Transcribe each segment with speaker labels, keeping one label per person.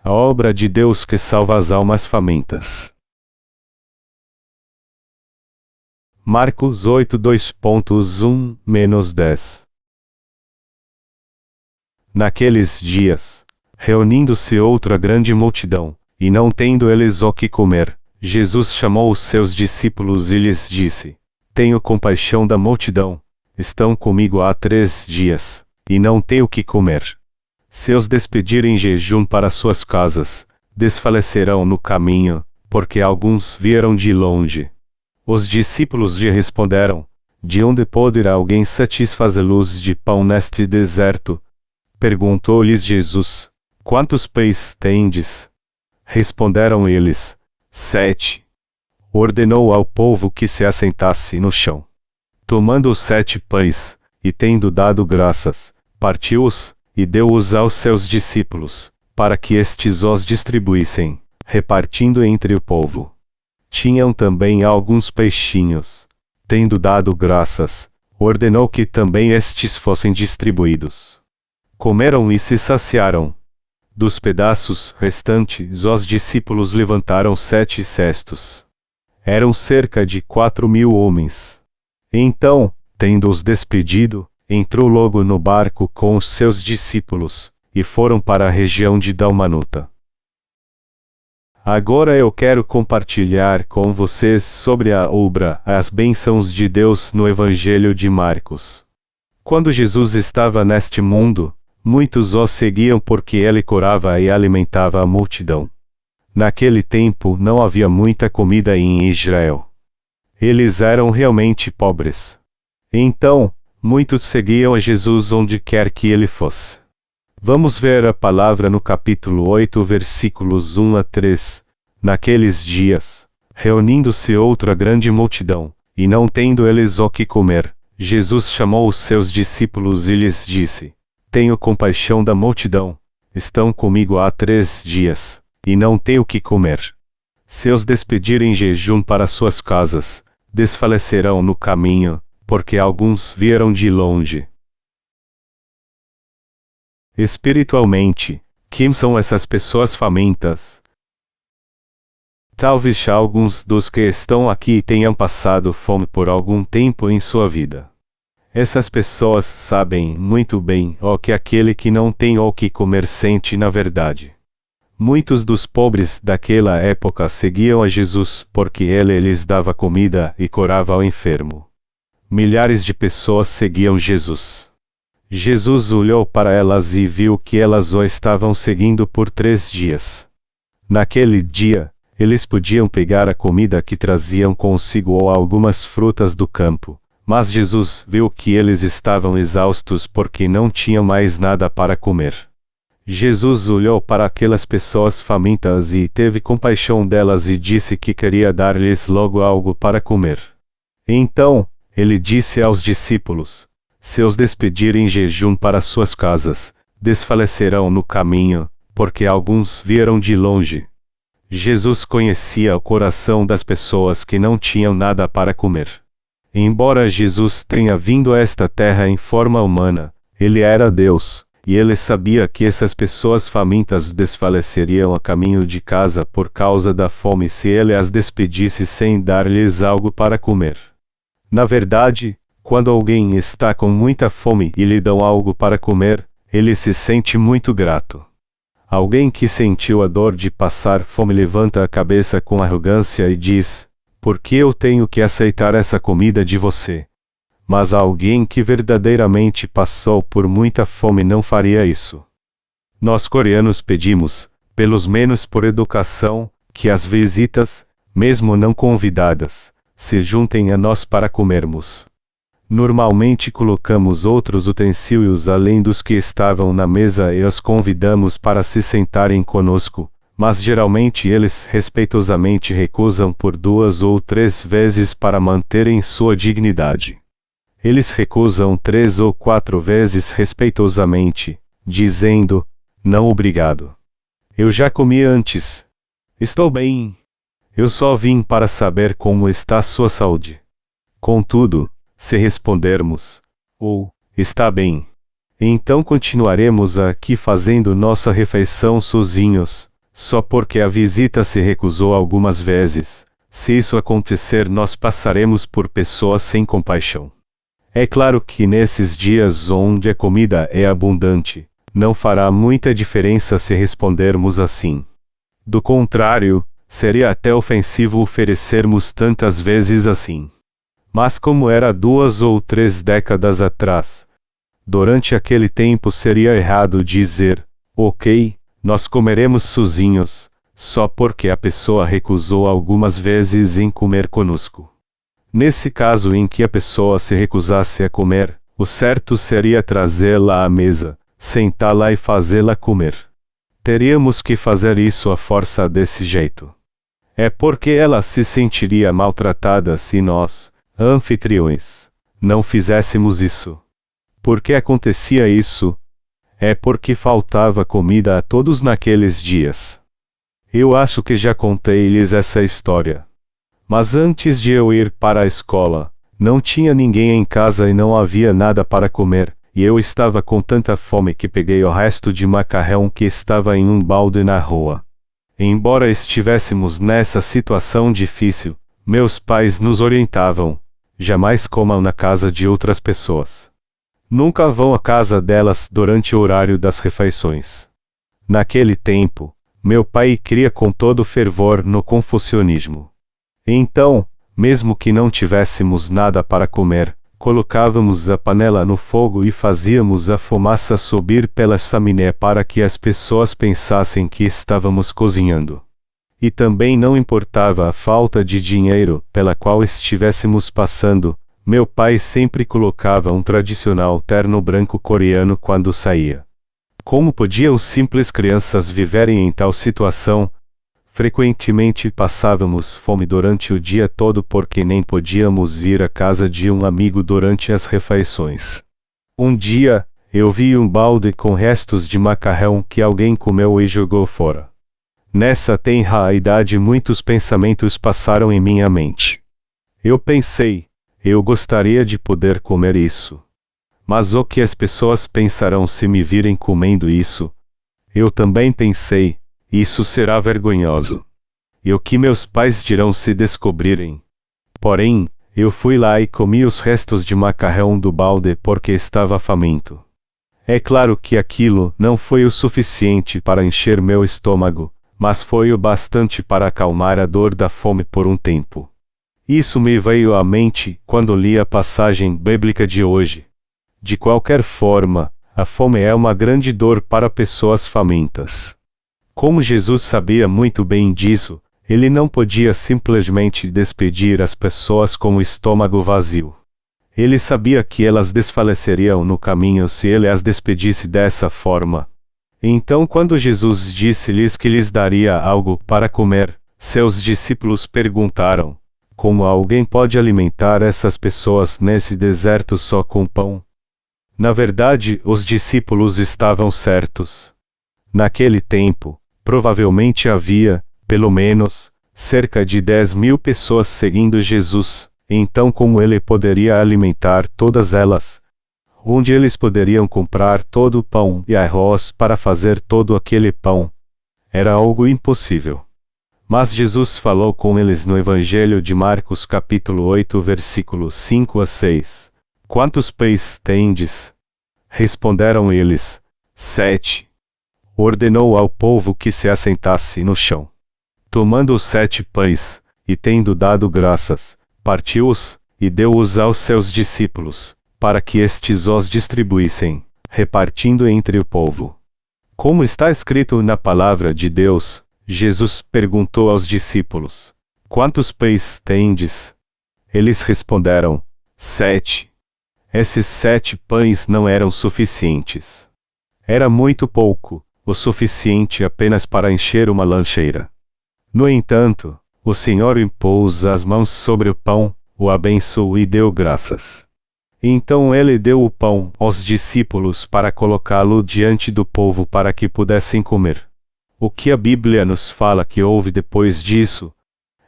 Speaker 1: A obra de Deus que salva as almas famintas. Marcos 8, 2.1-10. Naqueles dias, reunindo-se outra grande multidão, e não tendo eles o que comer, Jesus chamou os seus discípulos e lhes disse: Tenho compaixão da multidão, estão comigo há 3 dias, e não têm o que comer. Se os despedirem em jejum para suas casas, desfalecerão no caminho, porque alguns vieram de longe. Os discípulos lhe responderam: De onde poderá alguém satisfazê-los de pão neste deserto? Perguntou-lhes Jesus: Quantos pães tendes? Responderam eles: 7. Ordenou ao povo que se assentasse no chão. Tomando os 7 pães, e tendo dado graças, partiu-os, e deu-os aos seus discípulos, para que estes os distribuíssem, repartindo entre o povo. Tinham também alguns peixinhos. Tendo dado graças, ordenou que também estes fossem distribuídos. Comeram e se saciaram. Dos pedaços restantes os discípulos levantaram 7 cestos. Eram cerca de 4.000 homens. Então, tendo-os despedido, entrou logo no barco com os seus discípulos, e foram para a região de Dalmanuta. Agora eu quero compartilhar com vocês sobre a obra, as bênçãos de Deus no Evangelho de Marcos. Quando Jesus estava neste mundo, muitos o seguiam porque ele curava e alimentava a multidão. Naquele tempo não havia muita comida em Israel. Eles eram realmente pobres. Então, muitos seguiam a Jesus onde quer que ele fosse. Vamos ver a palavra no capítulo 8, versículos 1-3. Naqueles dias, reunindo-se outra grande multidão, e não tendo eles o que comer, Jesus chamou os seus discípulos e lhes disse: Tenho compaixão da multidão, estão comigo há 3 dias, e não têm o que comer. Se os despedirem em jejum para suas casas, desfalecerão no caminho, porque alguns vieram de longe. Espiritualmente, quem são essas pessoas famintas? Talvez alguns dos que estão aqui tenham passado fome por algum tempo em sua vida. Essas pessoas sabem muito bem o que aquele que não tem o que comer sente na verdade. Muitos dos pobres daquela época seguiam a Jesus porque ele lhes dava comida e curava o enfermo. Milhares de pessoas seguiam Jesus. Jesus olhou para elas e viu que elas o estavam seguindo por 3 dias. Naquele dia, eles podiam pegar a comida que traziam consigo ou algumas frutas do campo, mas Jesus viu que eles estavam exaustos porque não tinham mais nada para comer. Jesus olhou para aquelas pessoas famintas e teve compaixão delas e disse que queria dar-lhes logo algo para comer. Então, ele disse aos discípulos: Se os despedirem em jejum para suas casas, desfalecerão no caminho, porque alguns vieram de longe. Jesus conhecia o coração das pessoas que não tinham nada para comer. Embora Jesus tenha vindo a esta terra em forma humana, ele era Deus, e ele sabia que essas pessoas famintas desfaleceriam a caminho de casa por causa da fome se ele as despedisse sem dar-lhes algo para comer. Na verdade, quando alguém está com muita fome e lhe dão algo para comer, ele se sente muito grato. Alguém que sentiu a dor de passar fome levanta a cabeça com arrogância e diz: Por que eu tenho que aceitar essa comida de você? Mas alguém que verdadeiramente passou por muita fome não faria isso. Nós coreanos pedimos, pelos menos por educação, que as visitas, mesmo não convidadas, se juntem a nós para comermos. Normalmente colocamos outros utensílios além dos que estavam na mesa e os convidamos para se sentarem conosco, mas geralmente eles respeitosamente recusam por 2 ou 3 vezes para manterem sua dignidade. Eles recusam 3 ou 4 vezes respeitosamente, dizendo: Não obrigado. Eu já comi antes. Estou bem. Eu só vim para saber como está sua saúde. Contudo, se respondermos: está bem, então continuaremos aqui fazendo nossa refeição sozinhos, só porque a visita se recusou algumas vezes. Se isso acontecer, nós passaremos por pessoas sem compaixão. É claro que nesses dias onde a comida é abundante, não fará muita diferença se respondermos assim. Do contrário, seria até ofensivo oferecermos tantas vezes assim. Mas como era 2 ou 3 décadas atrás, durante aquele tempo seria errado dizer, ok, nós comeremos sozinhos, só porque a pessoa recusou algumas vezes em comer conosco. Nesse caso em que a pessoa se recusasse a comer, o certo seria trazê-la à mesa, sentá-la e fazê-la comer. Teríamos que fazer isso à força desse jeito. É porque ela se sentiria maltratada se nós, anfitriões, não fizéssemos isso. Por que acontecia isso? É porque faltava comida a todos naqueles dias. Eu acho que já contei-lhes essa história. Mas antes de eu ir para a escola, não tinha ninguém em casa e não havia nada para comer, e eu estava com tanta fome que peguei o resto de macarrão que estava em um balde na rua. Embora estivéssemos nessa situação difícil, meus pais nos orientavam: jamais comam na casa de outras pessoas. Nunca vão à casa delas durante o horário das refeições. Naquele tempo, meu pai cria com todo fervor no confucionismo. Então, mesmo que não tivéssemos nada para comer, colocávamos a panela no fogo e fazíamos a fumaça subir pela chaminé para que as pessoas pensassem que estávamos cozinhando. E também não importava a falta de dinheiro pela qual estivéssemos passando, meu pai sempre colocava um tradicional terno branco coreano quando saía. Como podiam simples crianças viverem em tal situação? Frequentemente passávamos fome durante o dia todo porque nem podíamos ir à casa de um amigo durante as refeições. Um dia, eu vi um balde com restos de macarrão que alguém comeu e jogou fora. Nessa tenra idade muitos pensamentos passaram em minha mente. Eu pensei, eu gostaria de poder comer isso. Mas o que as pessoas pensarão se me virem comendo isso? Eu também pensei, isso será vergonhoso. E o que meus pais dirão se descobrirem? Porém, eu fui lá e comi os restos de macarrão do balde porque estava faminto. É claro que aquilo não foi o suficiente para encher meu estômago, mas foi o bastante para acalmar a dor da fome por um tempo. Isso me veio à mente quando li a passagem bíblica de hoje. De qualquer forma, a fome é uma grande dor para pessoas famintas. Como Jesus sabia muito bem disso, ele não podia simplesmente despedir as pessoas com o estômago vazio. Ele sabia que elas desfaleceriam no caminho se ele as despedisse dessa forma. Então, quando Jesus disse-lhes que lhes daria algo para comer, seus discípulos perguntaram: como alguém pode alimentar essas pessoas nesse deserto só com pão? Na verdade, os discípulos estavam certos. Naquele tempo, provavelmente havia, pelo menos, cerca de 10.000 pessoas seguindo Jesus. Então como ele poderia alimentar todas elas? Onde eles poderiam comprar todo o pão e arroz para fazer todo aquele pão? Era algo impossível. Mas Jesus falou com eles no Evangelho de Marcos capítulo 8 versículos 5 a 6. Quantos pães tendes? Responderam eles: 7. Ordenou ao povo que se assentasse no chão. Tomando os 7 pães, e tendo dado graças, partiu-os, e deu-os aos seus discípulos, para que estes os distribuíssem, repartindo entre o povo. Como está escrito na palavra de Deus, Jesus perguntou aos discípulos: quantos pães tendes? Eles responderam: 7. Esses 7 pães não eram suficientes. Era muito pouco, o suficiente apenas para encher uma lancheira. No entanto, o Senhor impôs as mãos sobre o pão, o abençoou e deu graças. Então ele deu o pão aos discípulos para colocá-lo diante do povo para que pudessem comer. O que a Bíblia nos fala que houve depois disso?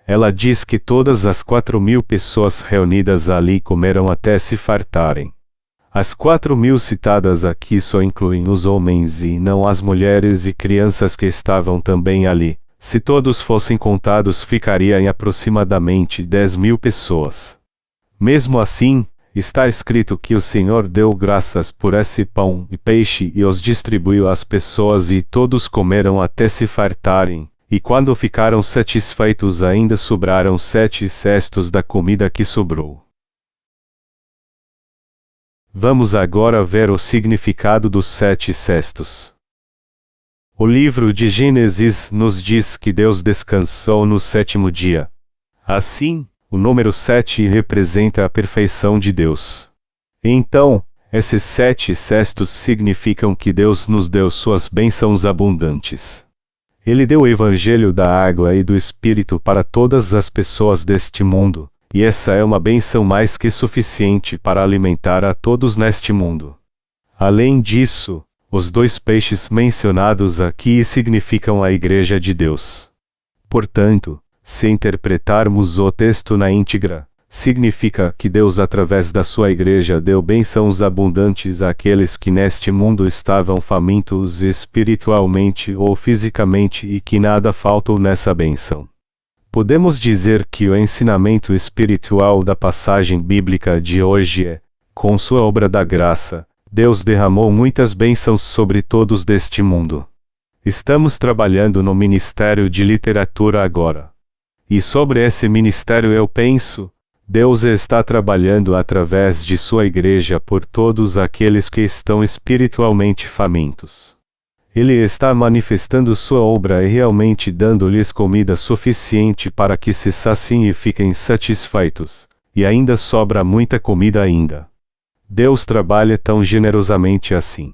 Speaker 1: Ela diz que todas as 4.000 pessoas reunidas ali comeram até se fartarem. As 4.000 citadas aqui só incluem os homens e não as mulheres e crianças que estavam também ali. Se todos fossem contados, ficaria em aproximadamente 10.000 pessoas. Mesmo assim, está escrito que o Senhor deu graças por esse pão e peixe e os distribuiu às pessoas e todos comeram até se fartarem, e quando ficaram satisfeitos ainda sobraram 7 cestos da comida que sobrou. Vamos agora ver o significado dos 7 cestos. O livro de Gênesis nos diz que Deus descansou no 7º dia. Assim, o número 7 representa a perfeição de Deus. Então, esses 7 cestos significam que Deus nos deu suas bênçãos abundantes. Ele deu o evangelho da água e do Espírito para todas as pessoas deste mundo, e essa é uma bênção mais que suficiente para alimentar a todos neste mundo. Além disso, os 2 peixes mencionados aqui significam a Igreja de Deus. Portanto, se interpretarmos o texto na íntegra, significa que Deus, através da sua Igreja, deu bênçãos abundantes àqueles que neste mundo estavam famintos espiritualmente ou fisicamente e que nada faltou nessa bênção. Podemos dizer que o ensinamento espiritual da passagem bíblica de hoje é: com sua obra da graça, Deus derramou muitas bênçãos sobre todos deste mundo. Estamos trabalhando no Ministério de Literatura agora. E sobre esse ministério eu penso, Deus está trabalhando através de sua Igreja por todos aqueles que estão espiritualmente famintos. Ele está manifestando sua obra e realmente dando-lhes comida suficiente para que se saciem e fiquem satisfeitos, e ainda sobra muita comida ainda. Deus trabalha tão generosamente assim.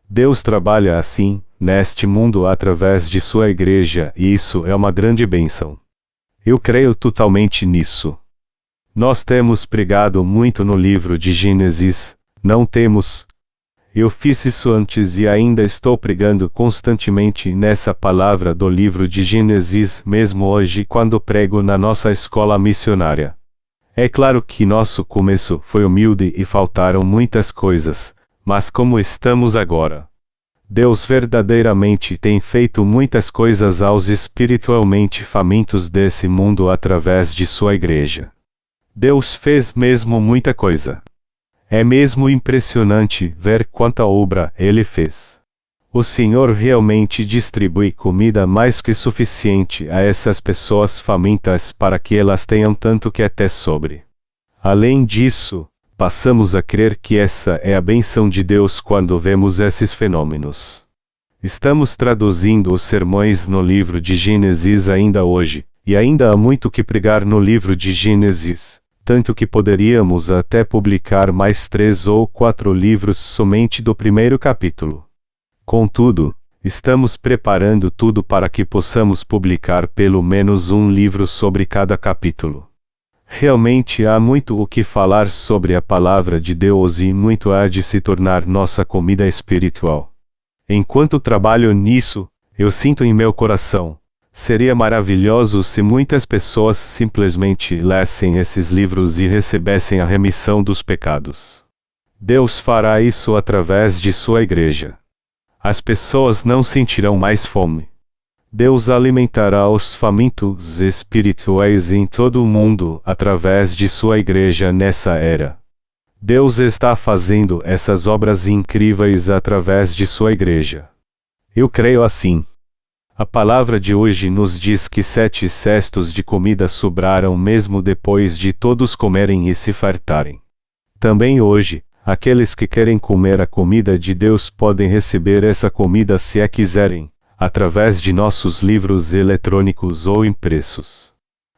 Speaker 1: Deus trabalha assim, neste mundo através de sua Igreja, e isso é uma grande bênção. Eu creio totalmente nisso. Nós temos pregado muito no livro de Gênesis, não temos? Eu fiz isso antes e ainda estou pregando constantemente nessa palavra do livro de Gênesis mesmo hoje quando prego na nossa escola missionária. É claro que nosso começo foi humilde e faltaram muitas coisas, mas como estamos agora? Deus verdadeiramente tem feito muitas coisas aos espiritualmente famintos desse mundo através de sua Igreja. Deus fez mesmo muita coisa. É mesmo impressionante ver quanta obra Ele fez. O Senhor realmente distribui comida mais que suficiente a essas pessoas famintas para que elas tenham tanto que até sobre. Além disso, passamos a crer que essa é a bênção de Deus quando vemos esses fenômenos. Estamos traduzindo os sermões no livro de Gênesis ainda hoje, e ainda há muito que pregar no livro de Gênesis, tanto que poderíamos até publicar mais 3 ou 4 livros somente do primeiro capítulo. Contudo, estamos preparando tudo para que possamos publicar pelo menos um livro sobre cada capítulo. Realmente há muito o que falar sobre a palavra de Deus e muito há de se tornar nossa comida espiritual. Enquanto trabalho nisso, eu sinto em meu coração: seria maravilhoso se muitas pessoas simplesmente lessem esses livros e recebessem a remissão dos pecados. Deus fará isso através de sua Igreja. As pessoas não sentirão mais fome. Deus alimentará os famintos espirituais em todo o mundo através de sua Igreja nessa era. Deus está fazendo essas obras incríveis através de sua Igreja. Eu creio assim. A palavra de hoje nos diz que 7 cestos de comida sobraram mesmo depois de todos comerem e se fartarem. Também hoje, aqueles que querem comer a comida de Deus podem receber essa comida se a quiserem, através de nossos livros eletrônicos ou impressos.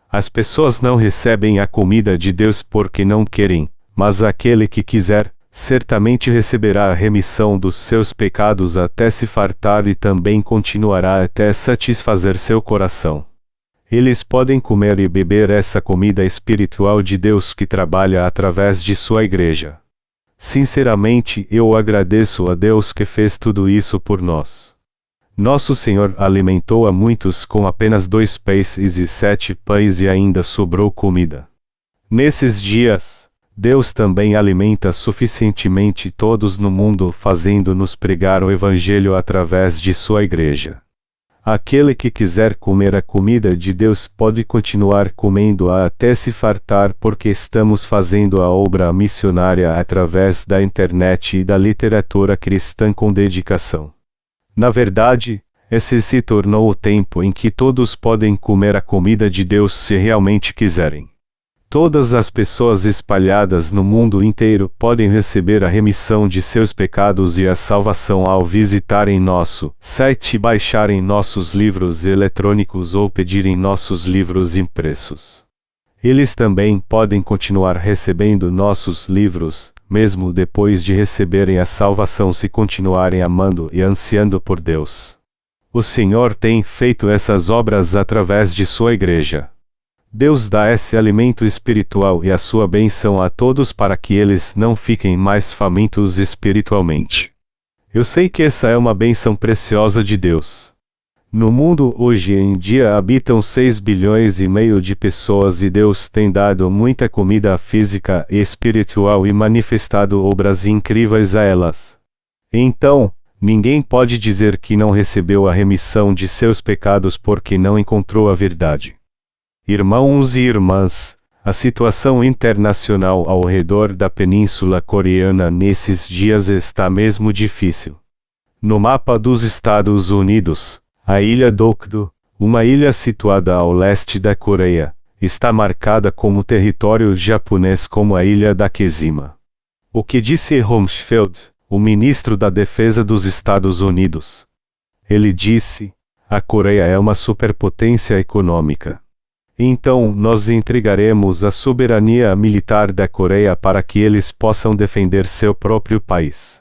Speaker 1: As pessoas não recebem a comida de Deus porque não querem, mas aquele que quiser, certamente receberá a remissão dos seus pecados até se fartar e também continuará até satisfazer seu coração. Eles podem comer e beber essa comida espiritual de Deus que trabalha através de sua Igreja. Sinceramente, eu agradeço a Deus que fez tudo isso por nós. Nosso Senhor alimentou a muitos com apenas 2 peixes e 7 pães e ainda sobrou comida. Nesses dias, Deus também alimenta suficientemente todos no mundo, fazendo-nos pregar o Evangelho através de sua igreja. Aquele que quiser comer a comida de Deus pode continuar comendo-a até se fartar, porque estamos fazendo a obra missionária através da internet e da literatura cristã com dedicação. Na verdade, esse se tornou o tempo em que todos podem comer a comida de Deus se realmente quiserem. Todas as pessoas espalhadas no mundo inteiro podem receber a remissão de seus pecados e a salvação ao visitarem nosso site, baixarem nossos livros eletrônicos ou pedirem nossos livros impressos. Eles também podem continuar recebendo nossos livros, mesmo depois de receberem a salvação, se continuarem amando e ansiando por Deus. O Senhor tem feito essas obras através de sua igreja. Deus dá esse alimento espiritual e a sua bênção a todos para que eles não fiquem mais famintos espiritualmente. Eu sei que essa é uma bênção preciosa de Deus. No mundo hoje em dia habitam 6,5 bilhões de pessoas e Deus tem dado muita comida física e espiritual e manifestado obras incríveis a elas. Então, ninguém pode dizer que não recebeu a remissão de seus pecados porque não encontrou a verdade. Irmãos e irmãs, a situação internacional ao redor da Península Coreana nesses dias está mesmo difícil. No mapa dos Estados Unidos, a ilha Dokdo, uma ilha situada ao leste da Coreia, está marcada como território japonês como a ilha da Keshima. O que disse Rumsfeld, o ministro da Defesa dos Estados Unidos? Ele disse: a Coreia é uma superpotência econômica. Então nós entregaremos a soberania militar da Coreia para que eles possam defender seu próprio país.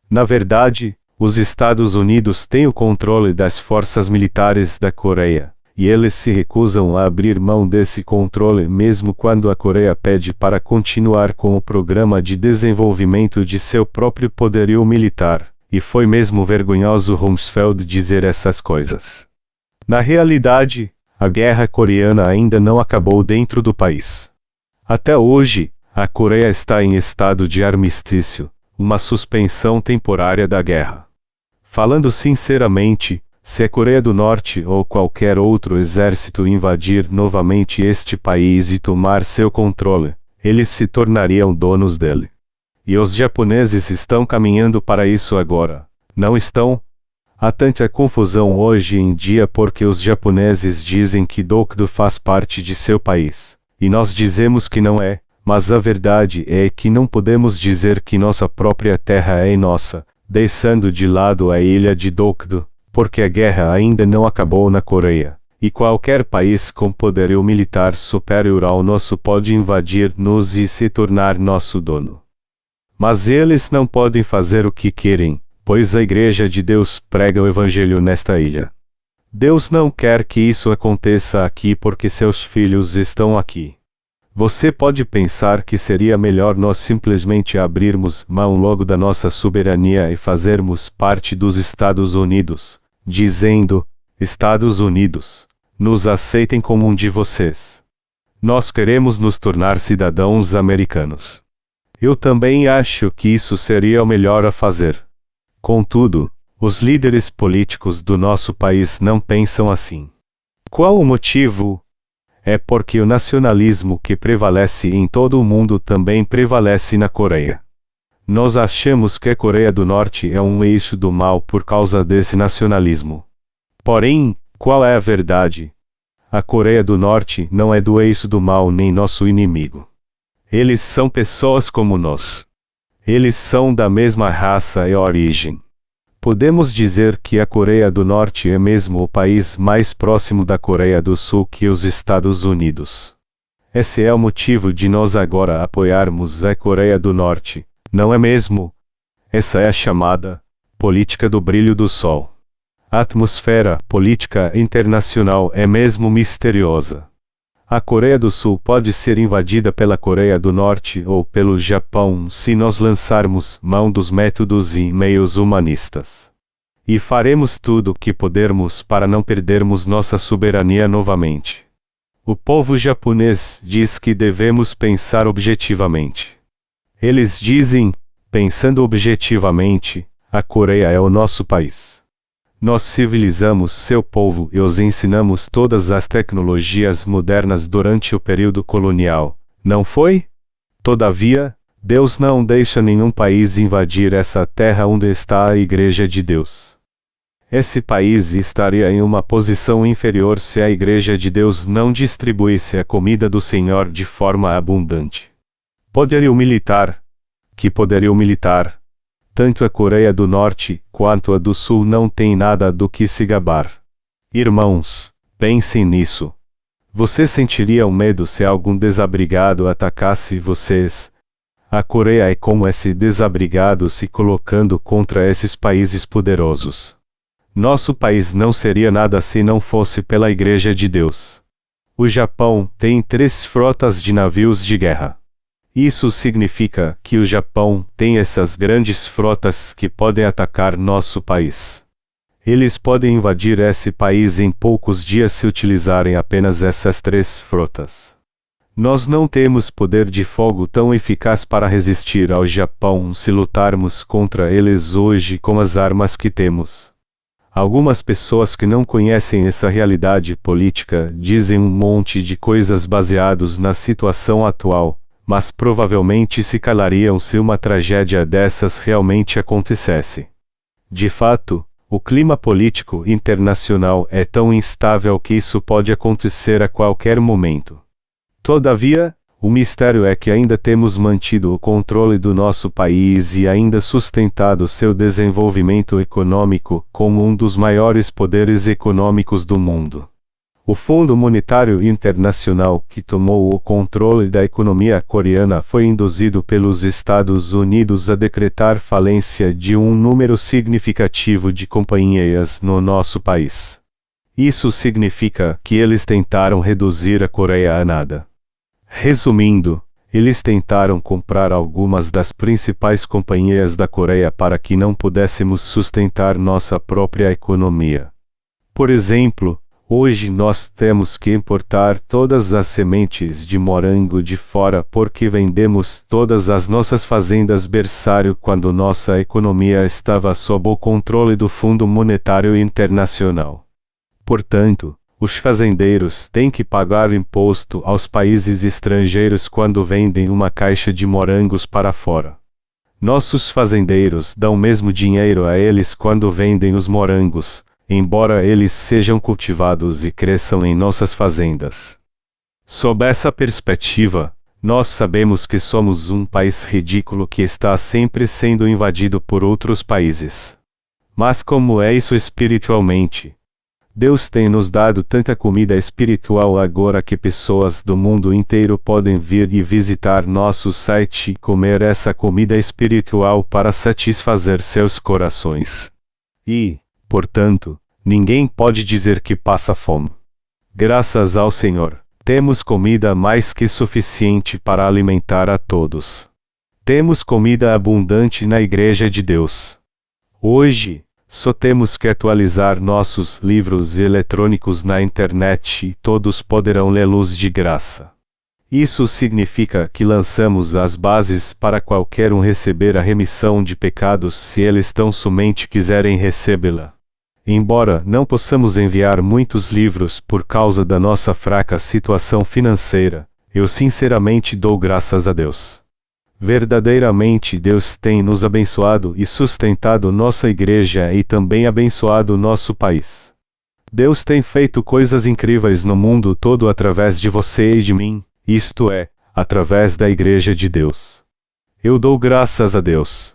Speaker 1: Na verdade, os Estados Unidos têm o controle das forças militares da Coreia, e eles se recusam a abrir mão desse controle mesmo quando a Coreia pede para continuar com o programa de desenvolvimento de seu próprio poderio militar, e foi mesmo vergonhoso Rumsfeld dizer essas coisas. Na realidade, a guerra coreana ainda não acabou dentro do país. Até hoje, a Coreia está em estado de armistício, uma suspensão temporária da guerra. Falando sinceramente, se a Coreia do Norte ou qualquer outro exército invadir novamente este país e tomar seu controle, eles se tornariam donos dele. E os japoneses estão caminhando para isso agora, não estão? Há tanta confusão hoje em dia porque os japoneses dizem que Dokdo faz parte de seu país, e nós dizemos que não é, mas a verdade é que não podemos dizer que nossa própria terra é nossa, deixando de lado a ilha de Dokdo, porque a guerra ainda não acabou na Coreia, e qualquer país com poderio militar superior ao nosso pode invadir-nos e se tornar nosso dono. Mas eles não podem fazer o que querem, pois a Igreja de Deus prega o Evangelho nesta ilha. Deus não quer que isso aconteça aqui porque seus filhos estão aqui. Você pode pensar que seria melhor nós simplesmente abrirmos mão logo da nossa soberania e fazermos parte dos Estados Unidos, dizendo: Estados Unidos, nos aceitem como um de vocês. Nós queremos nos tornar cidadãos americanos. Eu também acho que isso seria o melhor a fazer. Contudo, os líderes políticos do nosso país não pensam assim. Qual o motivo? É porque o nacionalismo que prevalece em todo o mundo também prevalece na Coreia. Nós achamos que a Coreia do Norte é um eixo do mal por causa desse nacionalismo. Porém, qual é a verdade? A Coreia do Norte não é do eixo do mal nem nosso inimigo. Eles são pessoas como nós. Eles são da mesma raça e origem. Podemos dizer que a Coreia do Norte é mesmo o país mais próximo da Coreia do Sul que os Estados Unidos. Esse é o motivo de nós agora apoiarmos a Coreia do Norte, não é mesmo? Essa é a chamada política do brilho do sol. A atmosfera política internacional é mesmo misteriosa. A Coreia do Sul pode ser invadida pela Coreia do Norte ou pelo Japão se nós lançarmos mão dos métodos e meios humanistas. E faremos tudo o que pudermos para não perdermos nossa soberania novamente. O povo japonês diz que devemos pensar objetivamente. Eles dizem, pensando objetivamente, a Coreia é o nosso país. Nós civilizamos seu povo e os ensinamos todas as tecnologias modernas durante o período colonial, não foi? Todavia, Deus não deixa nenhum país invadir essa terra onde está a Igreja de Deus. Esse país estaria em uma posição inferior se a Igreja de Deus não distribuísse a comida do Senhor de forma abundante. Poderio militar. Que poderio militar? Tanto a Coreia do Norte quanto a do Sul não tem nada do que se gabar. Irmãos, pensem nisso. Você sentiria medo se algum desabrigado atacasse vocês? A Coreia é como esse desabrigado se colocando contra esses países poderosos. Nosso país não seria nada se não fosse pela Igreja de Deus. O Japão tem 3 frotas de navios de guerra. Isso significa que o Japão tem essas grandes frotas que podem atacar nosso país. Eles podem invadir esse país em poucos dias se utilizarem apenas essas 3 frotas. Nós não temos poder de fogo tão eficaz para resistir ao Japão se lutarmos contra eles hoje com as armas que temos. Algumas pessoas que não conhecem essa realidade política dizem um monte de coisas baseados na situação atual, mas provavelmente se calariam se uma tragédia dessas realmente acontecesse. De fato, o clima político internacional é tão instável que isso pode acontecer a qualquer momento. Todavia, o mistério é que ainda temos mantido o controle do nosso país e ainda sustentado seu desenvolvimento econômico como um dos maiores poderes econômicos do mundo. O Fundo Monetário Internacional, que tomou o controle da economia coreana, foi induzido pelos Estados Unidos a decretar falência de um número significativo de companhias no nosso país. Isso significa que eles tentaram reduzir a Coreia a nada. Resumindo, eles tentaram comprar algumas das principais companhias da Coreia para que não pudéssemos sustentar nossa própria economia. Por exemplo, hoje nós temos que importar todas as sementes de morango de fora porque vendemos todas as nossas fazendas berçário quando nossa economia estava sob o controle do Fundo Monetário Internacional. Portanto, os fazendeiros têm que pagar imposto aos países estrangeiros quando vendem uma caixa de morangos para fora. Nossos fazendeiros dão mesmo dinheiro a eles quando vendem os morangos, embora eles sejam cultivados e cresçam em nossas fazendas. Sob essa perspectiva, nós sabemos que somos um país ridículo que está sempre sendo invadido por outros países. Mas como é isso espiritualmente? Deus tem nos dado tanta comida espiritual agora que pessoas do mundo inteiro podem vir e visitar nosso site e comer essa comida espiritual para satisfazer seus corações. E, portanto, ninguém pode dizer que passa fome. Graças ao Senhor, temos comida mais que suficiente para alimentar a todos. Temos comida abundante na Igreja de Deus. Hoje, só temos que atualizar nossos livros eletrônicos na internet e todos poderão lê-los de graça. Isso significa que lançamos as bases para qualquer um receber a remissão de pecados se eles tão somente quiserem recebê-la. Embora não possamos enviar muitos livros por causa da nossa fraca situação financeira, eu sinceramente dou graças a Deus. Verdadeiramente Deus tem nos abençoado e sustentado nossa igreja e também abençoado nosso país. Deus tem feito coisas incríveis no mundo todo através de você e de mim, isto é, através da Igreja de Deus. Eu dou graças a Deus.